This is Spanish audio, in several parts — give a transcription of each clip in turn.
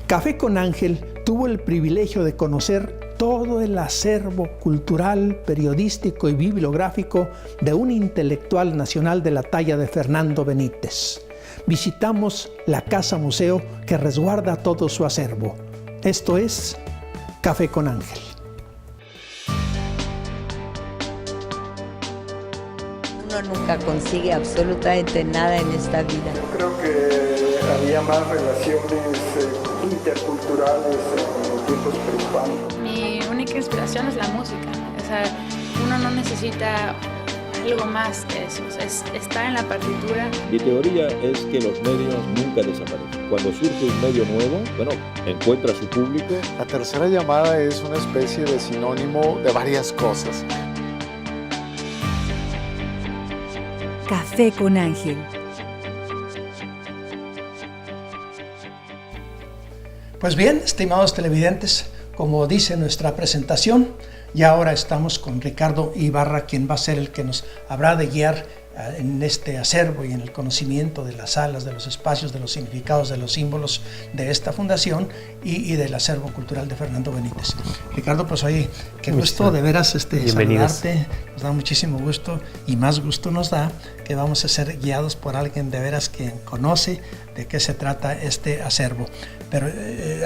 Café con Ángel tuvo el privilegio de conocer todo el acervo cultural, periodístico y bibliográfico de un intelectual nacional de la talla de Fernando Benítez. Visitamos la Casa Museo que resguarda todo su acervo. Esto es Café con Ángel. Uno nunca consigue absolutamente nada en esta vida. Yo creo que había más relaciones interculturales en los tiempos prehispanicos. Mi única inspiración es la música. O sea, uno no necesita algo más que eso. Está en la partitura. Mi teoría es que los medios nunca desaparecen. Cuando surge un medio nuevo, encuentra a su público. La tercera llamada es una especie de sinónimo de varias cosas. Café con Ángel. Pues bien, estimados televidentes, como dice nuestra presentación, ya ahora estamos con Ricardo Ibarra, quien va a ser el que nos habrá de guiar en este acervo y en el conocimiento de las salas, de los espacios, de los significados, de los símbolos de esta fundación y del acervo cultural de Fernando Benítez. Ricardo, pues oye, qué gusto de veras saludarte, nos da muchísimo gusto y más gusto nos da que vamos a ser guiados por alguien de veras quien conoce de qué se trata este acervo. Pero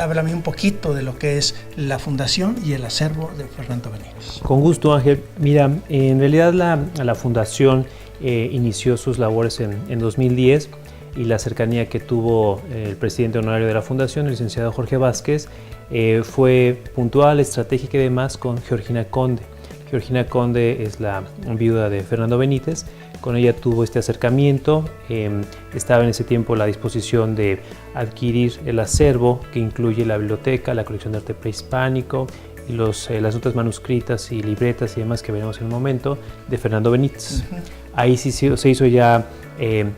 háblame un poquito de lo que es la fundación y el acervo de Fernando Benítez. Con gusto, Ángel. Mira, en realidad la fundación inició sus labores en 2010 y la cercanía que tuvo el presidente honorario de la fundación, el licenciado Jorge Vázquez, fue puntual, estratégica y demás con Georgina Conde. Georgina Conde es la viuda de Fernando Benítez. Con ella tuvo este acercamiento, estaba en ese tiempo a la disposición de adquirir el acervo que incluye la biblioteca, la colección de arte prehispánico y las notas manuscritas y libretas y demás que veremos en un momento de Fernando Benítez. Ahí sí se hizo ya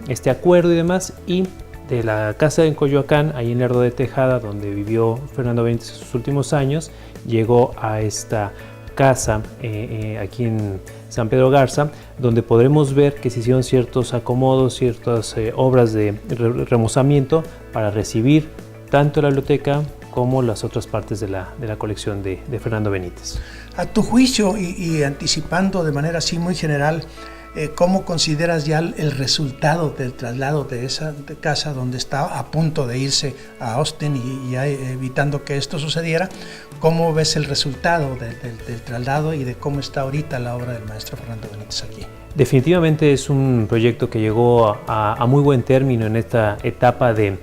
este acuerdo y demás, y de la casa en Coyoacán, ahí en Lerdo de Tejada, donde vivió Fernando Benítez en sus últimos años, llegó a esta casa aquí en San Pedro Garza, donde podremos ver que se hicieron ciertos acomodos, ciertas obras de remozamiento para recibir tanto la biblioteca como las otras partes de la colección de Fernando Benítez. A tu juicio y anticipando de manera así muy general, ¿cómo consideras ya el resultado del traslado de esa casa donde estaba a punto de irse a Austin y ya evitando que esto sucediera? ¿Cómo ves el resultado del traslado y de cómo está ahorita la obra del maestro Fernando Benítez aquí? Definitivamente es un proyecto que llegó a muy buen término en esta etapa de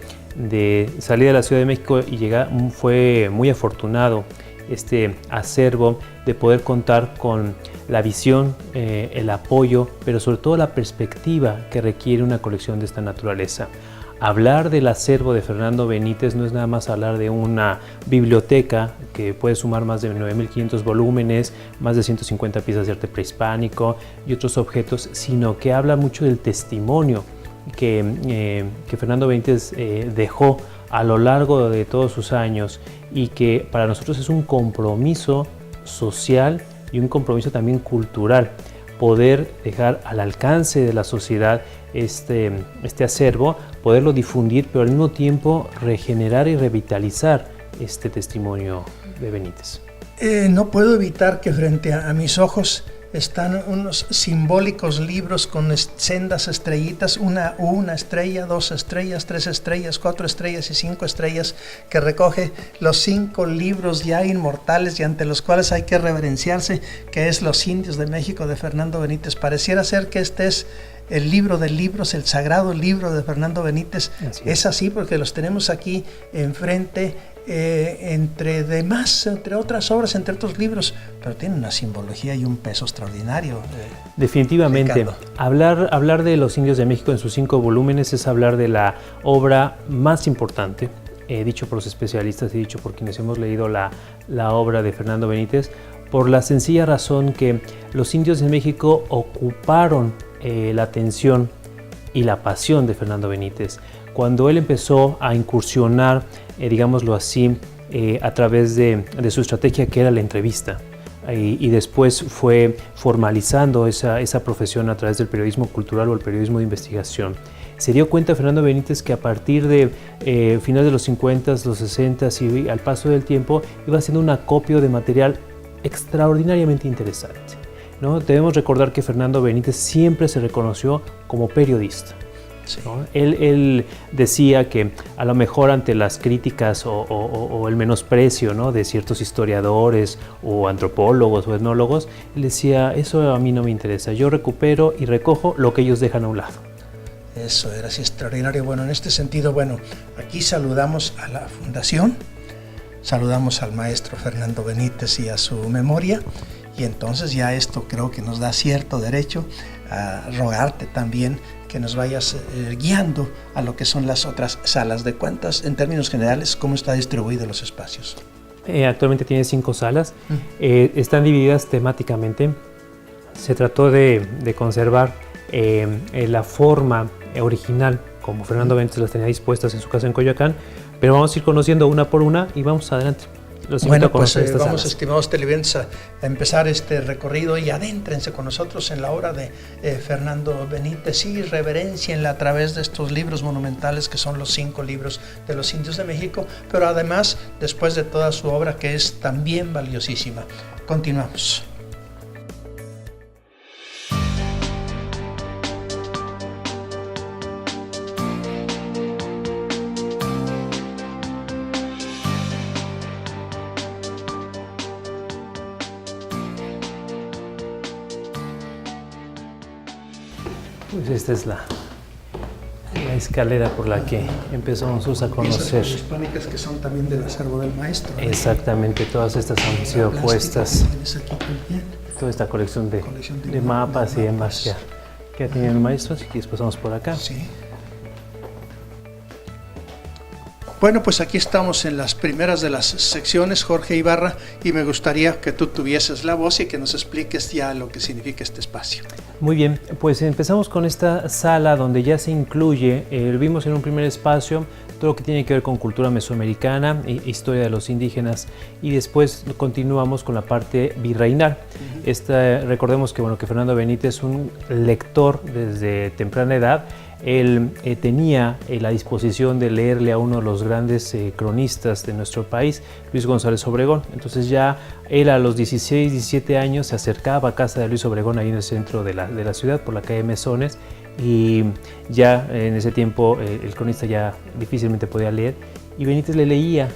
salida de la Ciudad de México y llegar. Fue muy afortunado este acervo de poder contar con la visión, el apoyo, pero sobre todo la perspectiva que requiere una colección de esta naturaleza. Hablar del acervo de Fernando Benítez no es nada más hablar de una biblioteca que puede sumar más de 9.500 volúmenes, más de 150 piezas de arte prehispánico y otros objetos, sino que habla mucho del testimonio que Fernando Benítez dejó a lo largo de todos sus años y que para nosotros es un compromiso social y un compromiso también cultural, poder dejar al alcance de la sociedad este acervo, poderlo difundir, pero al mismo tiempo regenerar y revitalizar este testimonio de Benítez. No puedo evitar que frente a mis ojos están unos simbólicos libros con sendas estrellitas, una estrella, 2 estrellas, 3 estrellas, 4 estrellas y 5 estrellas, que recoge los 5 libros ya inmortales y ante los cuales hay que reverenciarse, que es Los Indios de México de Fernando Benítez. Pareciera ser que este es el libro de libros, el sagrado libro de Fernando Benítez. Es así porque los tenemos aquí enfrente, entre otras obras, entre otros libros, pero tiene una simbología y un peso extraordinario. Definitivamente, hablar de Los Indios de México en sus 5 volúmenes es hablar de la obra más importante, dicho por los especialistas y dicho por quienes hemos leído la obra de Fernando Benítez, por la sencilla razón que los indios de México ocuparon la atención y la pasión de Fernando Benítez. Cuando él empezó a incursionar, digámoslo así, a través de su estrategia, que era la entrevista, y después fue formalizando esa profesión a través del periodismo cultural o el periodismo de investigación. se dio cuenta Fernando Benítez que a partir de finales de los 50, los 60 y al paso del tiempo iba haciendo un acopio de material extraordinariamente interesante, ¿no? Debemos recordar que Fernando Benítez siempre se reconoció como periodista. Sí. ¿No? Él decía que a lo mejor ante las críticas o el menosprecio, ¿no?, de ciertos historiadores o antropólogos o etnólogos, él decía, eso a mí no me interesa, yo recupero y recojo lo que ellos dejan a un lado. Eso era así extraordinario. Bueno, en este sentido, bueno, aquí saludamos a la Fundación, saludamos al maestro Fernando Benítez y a su memoria, y entonces ya esto creo que nos da cierto derecho a rogarte también que nos vayas guiando a lo que son las otras salas. ¿De cuántas, en términos generales, cómo está distribuido los espacios? Actualmente tiene 5 salas, están divididas temáticamente. Se trató de conservar la forma original como Fernando Benítez las tenía dispuestas en su casa en Coyoacán, pero vamos a ir conociendo una por una y vamos adelante. Bueno, pues vamos, estimados televidentes, a empezar este recorrido y adéntrense con nosotros en la obra de Fernando Benítez y reverencienla a través de estos libros monumentales que son los 5 libros de los indios de México, pero además después de toda su obra que es también valiosísima. Continuamos. Pues esta es la escalera por la que empezamos a conocer. Las hispánicas que son también del acervo del maestro. Exactamente, todas estas han sido puestas. Toda esta colección de mapas y demás que ha tenido el maestro, así que después vamos por acá. Sí. Bueno, pues aquí estamos en las primeras de las secciones, Jorge Ibarra, y me gustaría que tú tuvieses la voz y que nos expliques ya lo que significa este espacio. Muy bien, pues empezamos con esta sala donde ya se incluye, vimos en un primer espacio todo lo que tiene que ver con cultura mesoamericana, historia de los indígenas, y después continuamos con la parte virreinal. Recordemos que, que Fernando Benítez, un lector desde temprana edad, él tenía la disposición de leerle a uno de los grandes cronistas de nuestro país, Luis González Obregón. Entonces ya él a los 16, 17 años se acercaba a casa de Luis Obregón ahí en el centro de la ciudad, por la calle Mesones, y ya en ese tiempo el cronista ya difícilmente podía leer, y Benítez le leía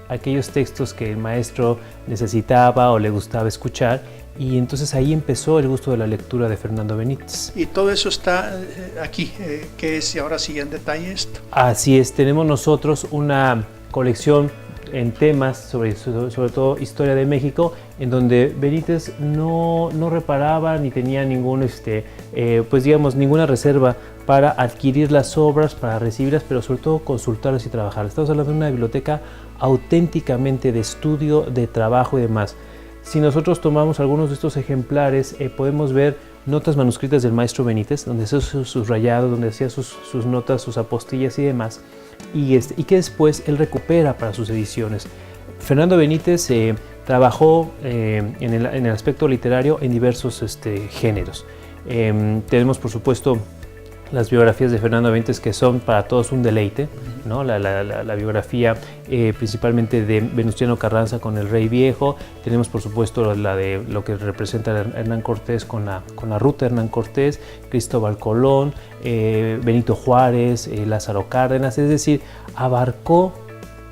aquellos textos que el maestro necesitaba o le gustaba escuchar, y entonces ahí empezó el gusto de la lectura de Fernando Benítez. Y todo eso está aquí, ¿qué es? Y ahora sigue en detalle esto. Así es, tenemos nosotros una colección en temas, sobre todo historia de México, en donde Benítez no reparaba ni tenía ningún, ninguna reserva para adquirir las obras, para recibirlas, pero sobre todo consultarlas y trabajarlas. Estamos hablando de una biblioteca auténticamente de estudio, de trabajo y demás. Si nosotros tomamos algunos de estos ejemplares, podemos ver notas manuscritas del maestro Benítez, donde hacía sus rayados, donde hacía sus notas, sus apostillas y demás, y que después él recupera para sus ediciones. Fernando Benítez trabajó en el aspecto literario en diversos géneros. Tenemos, por supuesto, las biografías de Fernando Benítez, que son para todos un deleite, ¿no? La biografía principalmente de Venustiano Carranza con el Rey Viejo. Tenemos, por supuesto, la de lo que representa a Hernán Cortés con la ruta de Hernán Cortés, Cristóbal Colón, Benito Juárez, Lázaro Cárdenas. Es decir, abarcó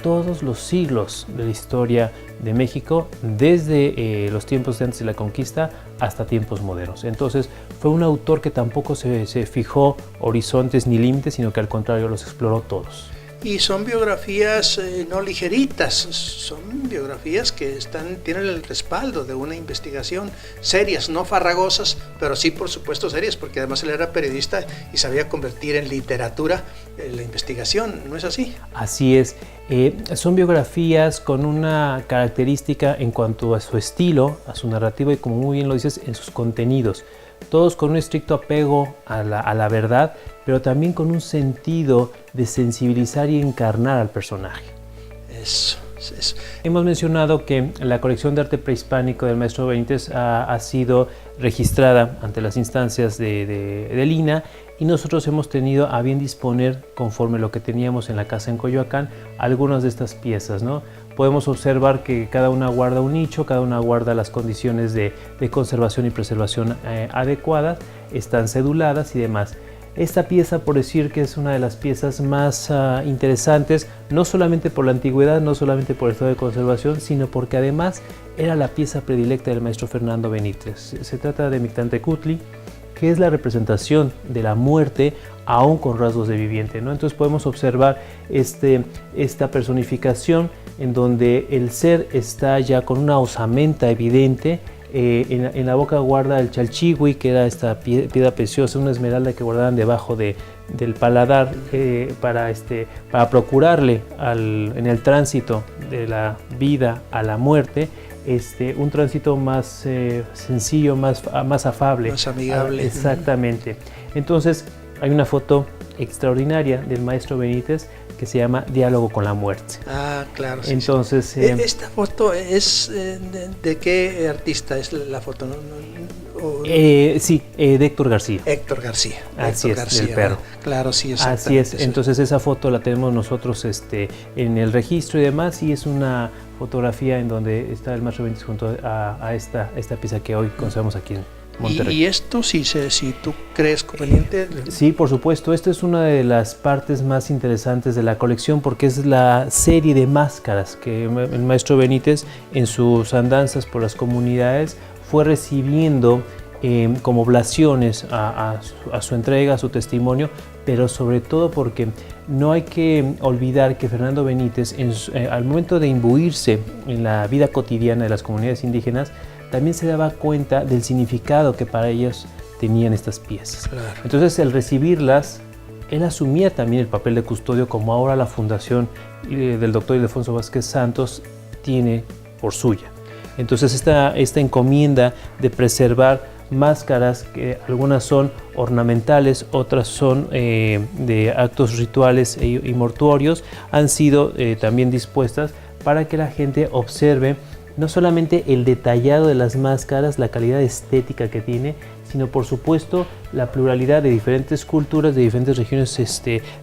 todos los siglos de la historia de México, desde los tiempos de antes de la conquista hasta tiempos modernos. Entonces fue un autor que tampoco se fijó horizontes ni límites, sino que al contrario los exploró todos. Y son biografías no ligeritas, son biografías que tienen el respaldo de una investigación, serias, no farragosas, pero sí por supuesto serias, porque además él era periodista y sabía convertir en literatura la investigación, ¿no es así? Así es, son biografías con una característica en cuanto a su estilo, a su narrativa y, como muy bien lo dices, en sus contenidos. Todos con un estricto apego a la verdad, pero también con un sentido de sensibilizar y encarnar al personaje. Eso. Hemos mencionado que la colección de arte prehispánico del maestro Benítez ha sido registrada ante las instancias del INAH, y nosotros hemos tenido a bien disponer, conforme lo que teníamos en la casa en Coyoacán, algunas de estas piezas, ¿no? Podemos observar que cada una guarda un nicho, cada una guarda las condiciones de conservación y preservación adecuadas, están ceduladas y demás. Esta pieza, por decir que es una de las piezas más interesantes, no solamente por la antigüedad, no solamente por el estado de conservación, sino porque además era la pieza predilecta del maestro Fernando Benítez. Se trata de Mictlantecutli, que es la representación de la muerte aún con rasgos de viviente, ¿no? Entonces podemos observar esta personificación en donde el ser está ya con una osamenta evidente. En la boca guarda el chalchihui, que era esta piedra preciosa, una esmeralda que guardaban debajo del paladar para procurarle en el tránsito de la vida a la muerte un tránsito más sencillo, más afable. Más amigable. Exactamente. Entonces hay una foto extraordinaria del maestro Benítez que se llama Diálogo con la muerte. Ah, claro. Sí, entonces, sí. ¿Esta foto es de qué artista es la foto? Sí, de Héctor García. Héctor García. Así Héctor es, García, del perro. Claro, sí, así es. Entonces esa foto la tenemos nosotros en el registro y demás, y es una fotografía en donde está el maestro Benítez junto a esta pieza que hoy conservamos aquí en Monterrey. ¿Y esto, si tú crees conveniente? Sí, por supuesto. Esta es una de las partes más interesantes de la colección porque es la serie de máscaras que el maestro Benítez en sus andanzas por las comunidades fue recibiendo como oblaciones a su entrega, a su testimonio, pero sobre todo porque no hay que olvidar que Fernando Benítez, al momento de imbuirse en la vida cotidiana de las comunidades indígenas, también se daba cuenta del significado que para ellos tenían estas piezas. Claro. Entonces, al recibirlas, él asumía también el papel de custodio, como ahora la Fundación del Dr. Ildefonso Vázquez Santos tiene por suya. Entonces, esta encomienda de preservar máscaras, que algunas son ornamentales, otras son de actos rituales y mortuorios, han sido también dispuestas para que la gente observe no solamente el detallado de las máscaras, la calidad estética que tiene, sino por supuesto la pluralidad de diferentes culturas, de diferentes regiones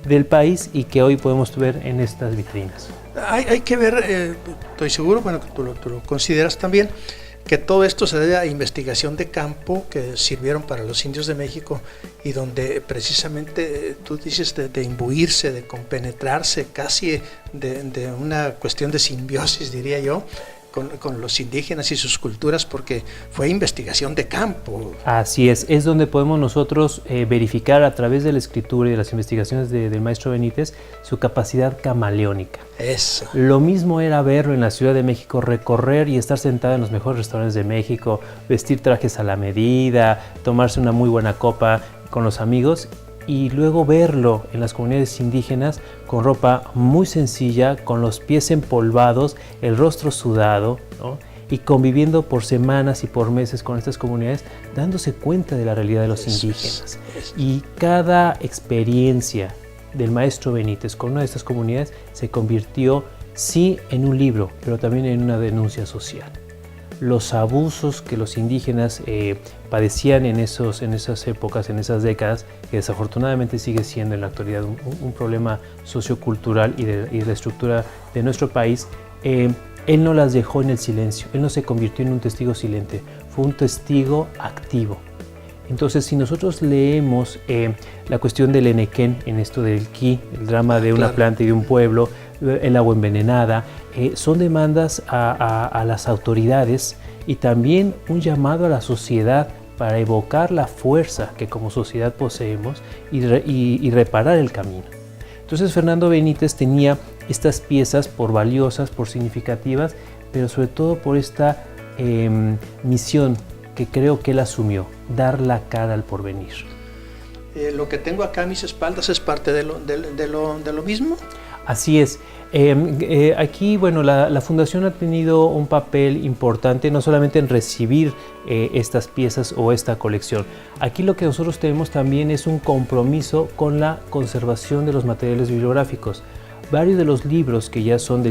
del país y que hoy podemos ver en estas vitrinas. Hay que ver, estoy seguro, bueno, que tú lo consideras también, que todo esto se debe a investigación de campo que sirvieron para los indios de México y donde precisamente tú dices de imbuirse, de compenetrarse, casi de una cuestión de simbiosis, diría yo, con los indígenas y sus culturas, porque fue investigación de campo. Así es donde podemos nosotros verificar a través de la escritura y de las investigaciones del maestro Benítez su capacidad camaleónica. Eso. Lo mismo era verlo en la Ciudad de México, recorrer y estar sentado en los mejores restaurantes de México, vestir trajes a la medida, tomarse una muy buena copa con los amigos, y luego verlo en las comunidades indígenas con ropa muy sencilla, con los pies empolvados, el rostro sudado, ¿no? Y conviviendo por semanas y por meses con estas comunidades, dándose cuenta de la realidad de los indígenas. Y cada experiencia del maestro Benítez con una de estas comunidades se convirtió, sí, en un libro, pero también en una denuncia social. Los abusos que los indígenas padecían en esas épocas, en esas décadas, que desafortunadamente sigue siendo en la actualidad un problema sociocultural y de la estructura de nuestro país, él no las dejó en el silencio, él no se convirtió en un testigo silente, fue un testigo activo. Entonces, si nosotros leemos la cuestión del Enequén, en esto del Ki, el drama de una planta y de un pueblo, el agua envenenada, son demandas a las autoridades y también un llamado a la sociedad para evocar la fuerza que como sociedad poseemos y reparar el camino. Entonces Fernando Benítez tenía estas piezas por valiosas, por significativas, pero sobre todo por esta misión que creo que él asumió, dar la cara al porvenir. Lo que tengo acá a mis espaldas es parte de lo mismo. Así es. Aquí, bueno, la Fundación ha tenido un papel importante, no solamente en recibir estas piezas o esta colección. Aquí lo que nosotros tenemos también es un compromiso con la conservación de los materiales bibliográficos. Varios de los libros que ya son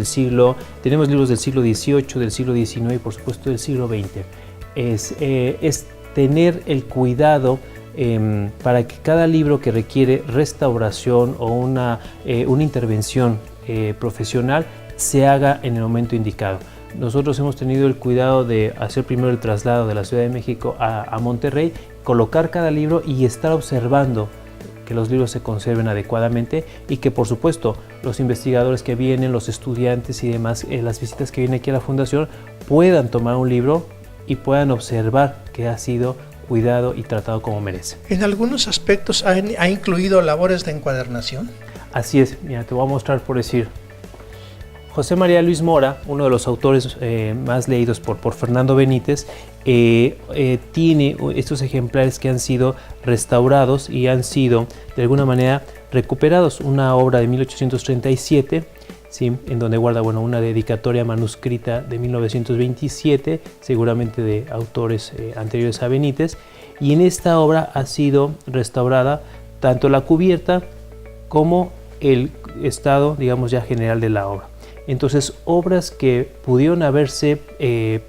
tenemos libros del siglo XVIII, del siglo XIX y por supuesto del siglo XX. Es tener el cuidado para que cada libro que requiere restauración o una intervención profesional se haga en el momento indicado. Nosotros hemos tenido el cuidado de hacer primero el traslado de la Ciudad de México a Monterrey, colocar cada libro y estar observando que los libros se conserven adecuadamente y que, por supuesto, los investigadores que vienen, los estudiantes y demás, las visitas que vienen aquí a la Fundación, puedan tomar un libro y puedan observar que ha sido cuidado y tratado como merece. En algunos aspectos ha incluido labores de encuadernación. Así es, mira, te voy a mostrar por decir. José María Luis Mora, uno de los autores más leídos por Fernando Benítez, tiene estos ejemplares que han sido restaurados y han sido de alguna manera recuperados. Una obra de 1837, ¿sí?, en donde guarda una dedicatoria manuscrita de 1927, seguramente de autores anteriores a Benítez, y en esta obra ha sido restaurada tanto la cubierta como el estado, digamos, ya general de la obra. Entonces, obras que pudieron haberse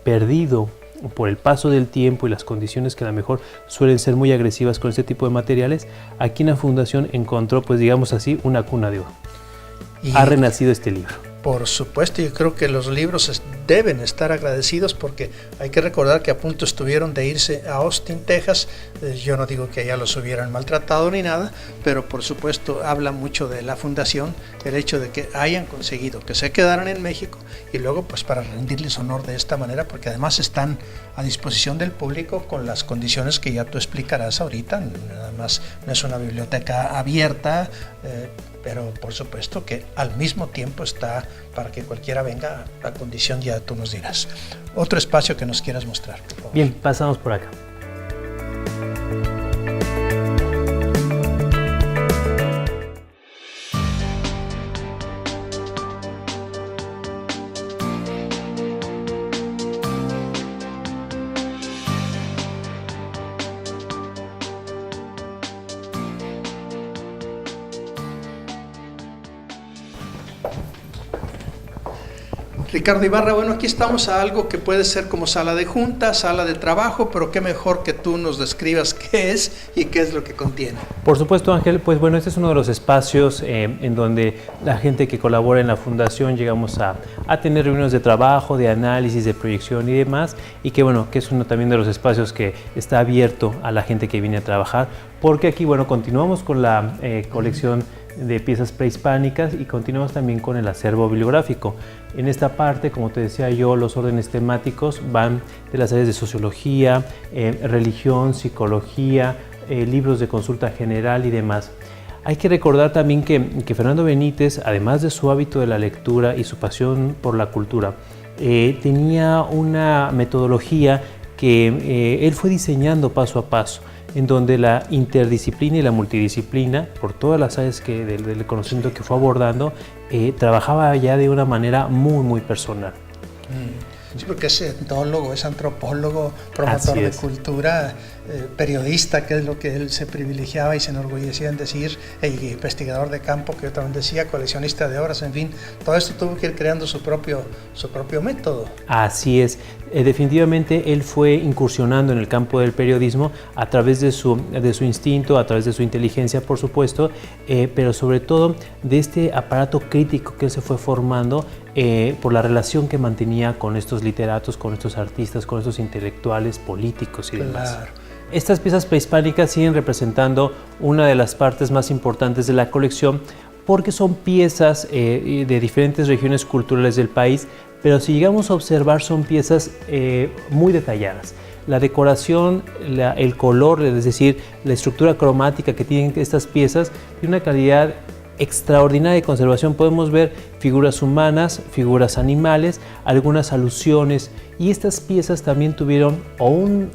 perdido por el paso del tiempo y las condiciones que a lo mejor suelen ser muy agresivas con este tipo de materiales, aquí en la Fundación encontró, pues digamos así, una cuna de oro. Ha renacido este libro. Por supuesto, yo creo que los libros deben estar agradecidos porque hay que recordar que a punto estuvieron de irse a Austin, Texas. Yo no digo que allá los hubieran maltratado ni nada, pero por supuesto habla mucho de la Fundación, el hecho de que hayan conseguido que se quedaran en México y luego pues para rendirles honor de esta manera, porque además están a disposición del público con las condiciones que ya tú explicarás ahorita. Nada más no es una biblioteca abierta, pero por supuesto que al mismo tiempo está para que cualquiera venga, a condición ya tú nos dirás. Otro espacio que nos quieras mostrar, por favor. Bien, pasamos por acá. Ricardo Ibarra, bueno, aquí estamos a algo que puede ser como sala de junta, sala de trabajo, pero qué mejor que tú nos describas qué es y qué es lo que contiene. Por supuesto, Ángel, pues bueno, este es uno de los espacios en donde la gente que colabora en la Fundación llegamos a tener reuniones de trabajo, de análisis, de proyección y demás, y que bueno, que es uno también de los espacios que está abierto a la gente que viene a trabajar, porque aquí, bueno, continuamos con la colección de piezas prehispánicas y continuamos también con el acervo bibliográfico. En esta parte, como te decía yo, los órdenes temáticos van de las áreas de sociología, religión, psicología, libros de consulta general y demás. Hay que recordar también que Fernando Benítez, además de su hábito de la lectura y su pasión por la cultura, tenía una metodología que él fue diseñando paso a paso, en donde la interdisciplina y la multidisciplina, por todas las áreas del conocimiento que fue abordando, trabajaba ya de una manera muy personal. Sí, porque es etnólogo, es antropólogo, promotor de cultura, periodista, que es lo que él se privilegiaba y se enorgullecía en decir, investigador de campo, que yo también decía, coleccionista de obras, en fin, todo esto tuvo que ir creando su propio método. Así es, definitivamente él fue incursionando en el campo del periodismo a través de su instinto, a través de su inteligencia, por supuesto, pero sobre todo de este aparato crítico que él se fue formando por la relación que mantenía con estos literatos, con estos artistas, con estos intelectuales, políticos y demás. Claro. Estas piezas prehispánicas siguen representando una de las partes más importantes de la colección porque son piezas de diferentes regiones culturales del país, pero si llegamos a observar son piezas muy detalladas. La decoración, el color, es decir, la estructura cromática que tienen estas piezas, tiene una calidad extraordinaria de conservación. Podemos ver figuras humanas, figuras animales, algunas alusiones, y estas piezas también tuvieron o un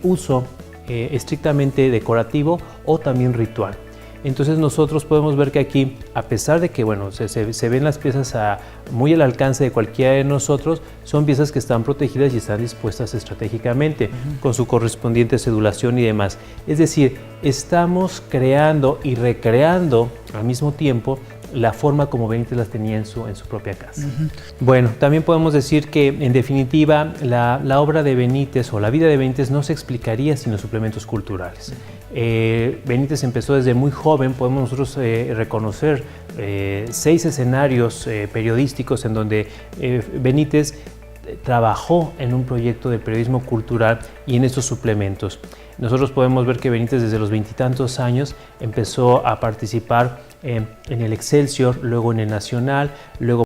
uso estrictamente decorativo o también ritual. Entonces nosotros podemos ver que aquí, a pesar de que bueno, se ven las piezas muy al alcance de cualquiera de nosotros, son piezas que están protegidas y están dispuestas estratégicamente, con su correspondiente cedulación y demás. Es decir, estamos creando y recreando al mismo tiempo la forma como Benítez las tenía en su propia casa. Bueno, también podemos decir que en definitiva la obra de Benítez o la vida de Benítez no se explicaría sin los suplementos culturales. Benítez empezó desde muy joven, podemos nosotros reconocer 6 escenarios periodísticos en donde Benítez trabajó en un proyecto de periodismo cultural y en estos suplementos. Nosotros podemos ver que Benítez desde los 20 y tantos años empezó a participar en el Excelsior, luego en el Nacional, luego